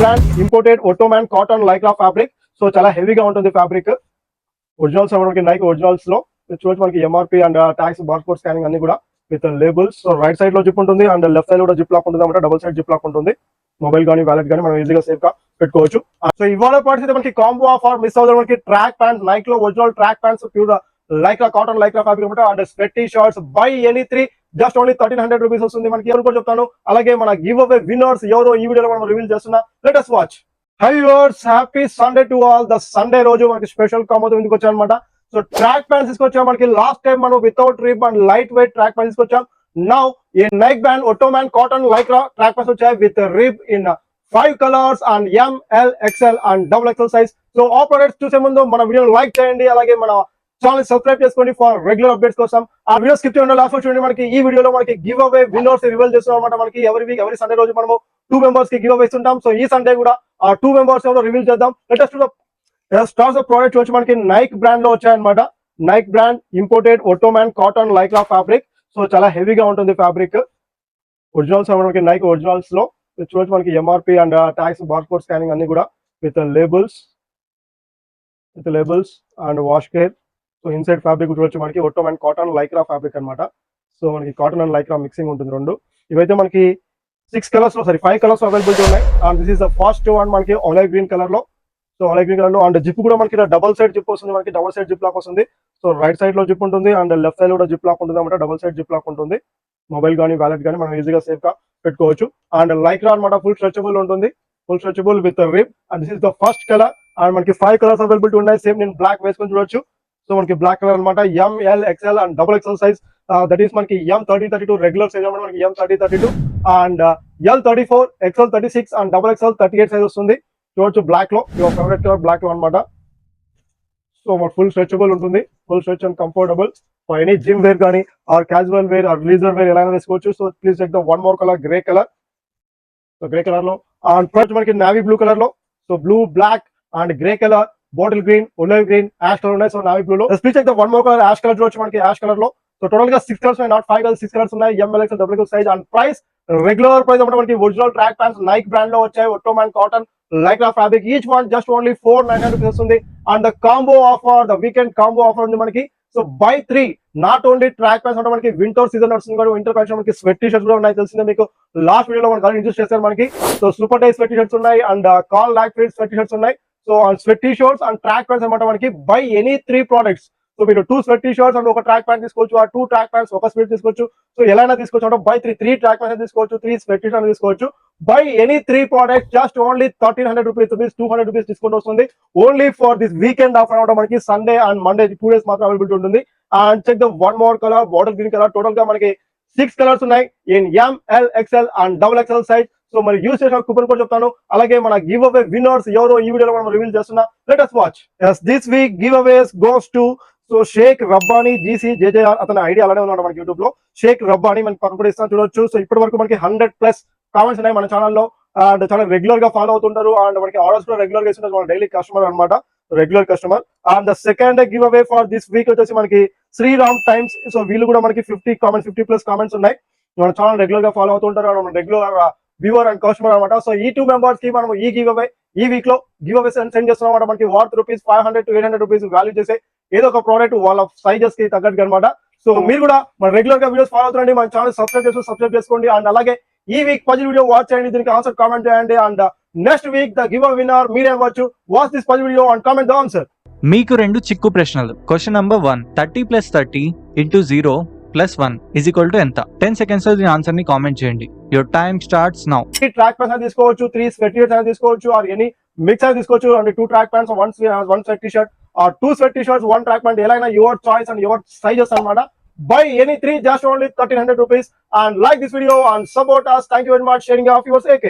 Brand imported Ottoman cotton lycra fabric. So చాలా హెవీగా ఉంటుంది ఫ్యాబ్రిక్. ఒరిజినల్స్ మనకి నైక్ ఒరిజినల్స్ లో చూడొచ్చు మనకి MRP and tax barcode scanning అన్ని కూడా with labels. So right side లో జిప్ ఉంటుంది అండ్ లెఫ్ట్ సైడ్ కూడా జిప్ లాక్ ఉంటుంది అనమాట. డబుల్ సైడ్ జిప్ లాక్ ఉంటుంది. మొబైల్ కానీ వ్యాలెట్ కానీ మనం ఈజీగా సేఫ్ గా పెట్టుకోవచ్చు. సో ఇవాళ పార్ట్స్ మనకి కాంబో ఆఫర్ మిస్ అవుతుంది. మనకి ట్రాక్ ప్యాంట్స్ నైక్ లో original track pants pure lycra cotton lycra fabric అనమాట. And sweaty shorts buy any 3 just only 1300 rupees వస్తుంది. మనకి ఎవరు కూడా చెప్తాను. అలాగే మన గివ్ అవే విన్నర్స్ ఎవరో ఈ వీడియోలో మనం రివీల్ చేస్తున్నా. Let us watch. High viewers, happy Sunday to all. The Sunday రోజు మనకి స్పెషల్ కాంబోతో ఎందుకు వచ్చాం అనమాట. సో ట్రాక్ ప్యాంట్స్ తీసుకొచ్చాం. మనకి లాస్ట్ టైం మనం without rib and light weight track pants తీసుకొచ్చాం. Now a Nike brand ottoman cotton lycra track pants వచ్చాయి with rib in 5 colours and M, L, XL and XXL size. So ఆ products చూసే ముందు మన వీడియోని like చేయండి. అలాగే మన ఛానల్ సబ్స్క్రైబ్ చేసుకోండి ఫర్ రెగ్యులర్ అప్డేట్స్ కోసం. ఆ వీడియో స్కిప్ చేయండి, లాస్ట్ చూడండి. మనకి ఈ వీడియోలో మనకి గివ్ అవే విన్నర్స్ రివీల్ చేస్తున్నాం అనమాట. మనకి ఎవరి సండే రోజు మనము 2 మెంబర్స్ కి గివ్ అవే ఇస్తుంటాం. సో ఈ సండే కూడా ఆ 2 మెంబర్స్ ఎవరో రివీల్ చేద్దాం. లేటెస్ట్ స్టార్స్ ఆఫ్ ప్రోడక్ట్స్ వచ్చి మనకి నైక్ బ్రాండ్ లో వచ్చాయన్నమాట. Nike brand imported Ottoman cotton lycra fabric. So చాలా హెవీగా ఉంటుంది ఫ్యాబ్రిక్. ఒరిజినల్స్ మనకి నైక్ ఒరిజినల్స్ లో చూడొచ్చు మనకి MRP and tax barcode scanning అన్ని కూడా with labels and wash care. So inside fabric చూడొచ్చు మనకి ఒట్టోమాన్ కాటన్ లైక్రా ఫ్యాబ్రిక్ అనమాట. సో మనకి కాటన్ అండ్ లైక్రా మిక్సింగ్ ఉంటుంది రెండు. ఇవైతే మనకి 5 కలర్స్ అవైలబిలిటీ ఉన్నాయి. And this is the first one మనకి ఆలివ్ గ్రీన్ కలర్ లో. సో ఆలివ్ గ్రీన్ కలర్ లో అండ్ జిప్ కూడా మనకి డబల్ సైడ్ జిప్ వస్తుంది. మనకి డబల్ సైడ్ జిప్ లాక్ వస్తుంది. సో రైట్ సైడ్ లో జిప్ ఉంటుంది అండ్ లెఫ్ట్ సైడ్ కూడా జిప్ లాక్ ఉంటుంది అనమాట. డబల్ సైడ్ జిప్ లాక్ ఉంటుంది. మొబైల్ కానీ వ్యాలెట్ కానీ మనం ఈజీగా సేఫ్ గా పెట్టుకోవచ్చు. అండ్ లైక్రా అనమాట, ఫుల్ స్ట్రెచబుల్ ఉంటుంది. Full stretchable with rib. And this is the first colour. And మనకి 5 కలర్స్ అవైలబిలిటీ ఉన్నాయి. సేమ్ నేను బ్లాక్ వేసుకొని చూడొచ్చు. సో మనకి బ్లాక్ కలర్ అనమాట. M, L, XL and XXL size. That is మనకి M 30-32 రెగ్యులర్ సైజ్ అనమాట. మనకి M 30-32 and L 34, XL 36 and XXL 38 size వస్తుంది. చూడొచ్చు బ్లాక్ లో, యువర్ ఫేవరెట్ కలర్ బ్లాక్ లో అనమాట. సో ఫుల్ స్ట్రెచబుల్ ఉంటుంది. Full stretch and comfortable for any gym wear కానీ or casual wear or leisure wear ఎలా వేసుకోవచ్చు. So please take the one more colour, grey colour. So grey colour లో and first మనకి navy blue colour లో. So blue, black and grey colour, bottle green, olive green, ash colour ఉన్నాయి. So navy blue లో please take the one more colour, ash colour చూడొచ్చు మనకి. Ash colour లో so total గా 6 colours ఉన్నాయి, not 5 colours, 6 colours ఉన్నాయి. M, L, XL, XXL size. And price regular price అంటే మనకి original track pants Nike brand లో వచ్చాయి. Ottoman cotton lycra fabric. Each one just only 499 rupees వస్తుంది. And the combo offer, the weekend combo offer ఉంది మనకి. So buy 3 not only track pants అంటే మనకి winter season వస్తుంది కూడా. వింటర్ కలెక్షన్ మనకి స్వెట్ టీ షర్ట్స్ కూడా ఉన్నాయి. తెలిసిందే మీకు, లాస్ట్ వీడియోలో మనం ఇంట్రడ్యూస్ చేస్తారు మనకి. So super tie sweat T shirts ఉన్నాయి and call lock fit sweat T shirts ఉన్నాయి. So sweat T shirts and track pants అనమాట మనకి. Buy any 3 products. సో మీరు 2 స్వెట్ టీ షర్ట్స్ అండ్ ఒక ట్రాక్ ప్యాంట్ తీసుకోవచ్చు. ఆ 2 ట్రాక్ ప్యాంట్స్ ఒక స్వెట్ తీసుకోవచ్చు. సో ఎలా తీసుకోవచ్చు అంటే బై 3 ట్రాక్ ప్యాంట్స్ తీసుకోవచ్చు, 3 స్వెట్ టీ షర్ట్స్ తీసుకోవచ్చు. Buy any 3 products just only 1300 rupees, 200 rupees discount వస్తుంది. Only for this weekend offer అనమాట మనకి. సండే అండ్ మండే 2 డేస్ మాత్రం అవైలబిలిటీ ఉంటుంది. And check the one more colour, bottle green colour. Total గా మనకి 6 colours ఉన్నాయి in M, L, XL and XXL size. So మరి use చేసిన కూపన్ కూడా చెప్తాను. అలాగే మన గివ్ అవే విన్నర్స్ ఎవరో ఈ వీడియోలో మనం రివీల్ చేస్తున్నా. Let us watch. This week giveaways goes to so Sheikh Rabbani GC JJR. అతని ఐడియా అలానే ఉన్నాడు మనకి యూట్యూబ్ లో. షేక్ రబ్బానీ మనకి పక్కన కూడా ఇస్తాను చూడొచ్చు. సో ఇప్పటి వరకు మనకి 100+ కామెంట్స్ ఉన్నాయి మన ఛానల్లో. అండ్ చాలా రెగ్యులర్ గా ఫాలో అవుతుంటారు. అండ్ మనకి ఆర్డర్స్ కూడా రెగ్యులర్ గా ఇస్తుంటారు. మన డైలీ కస్టమర్ అనమాట, regular customer. And the second give away for this week వచ్చేసి మనకి శ్రీరామ్ టైమ్స్. సో వీళ్ళు కూడా మనకి 50+ కామెంట్స్ ఉన్నాయి. మన ఛానల్ రెగ్యులర్ గా ఫాలో అవుతుంటారు. రెగ్యులర్ వ్యూవర్ అండ్ కస్టమర్ అనమాట. సో ఈ 2 మెంబర్స్ కి మనం ఈ గివ్ అవే ఈ వీక్ లో గివ్ అవే సెండ్ చేస్తున్నాం అనమాట. మనకి worth rupees 500 to 800 rupees value చేసే ఏదో ఒక ప్రోడక్ట్ వాళ్ళ సైజెస్ కి తగ్గట్టు అనమాట. సో మీరు కూడా మన రెగ్యులర్ గా వీడియోస్ ఫాలో అవుతుండండి. మన ఛానల్ సబ్స్క్రైబ్ చేసుకోండి. అండ్ అలాగే ఈ వీక్ పజిల్ వీడియో వాచ్ చేయండి, దీనికి ఆన్సర్ కామెంట్ చేయండి. And next week the give away winner మీరే అవ్వచ్చు. Watch this puzzle video and comment the answer. మీకు 2 చిక్కు ప్రశ్నలు. క్వశ్చన్ నంబర్ 1, 30 + 30 × 0 + 1 = ఎంత? 10 seconds లో దీని ఆన్సర్ ని కామెంట్ చేయండి. Your time starts now. 3 track pants అని తీసుకోవచ్చు, 3 స్వెట్ టీ షర్ట్స్ అని తీసుకోవచ్చు, ఆర్ ఎనీ మిక్స్ అని తీసుకోవచ్చు. And 2 track pants, 1 sweat T shirt or 2 sweat T shirts, 1 track pant. ఎలా your choice and your sizes అనమాట. Buy any 3 just only 1300 rupees. And like this video and support us. Thank you very much. Sharing off yours AK.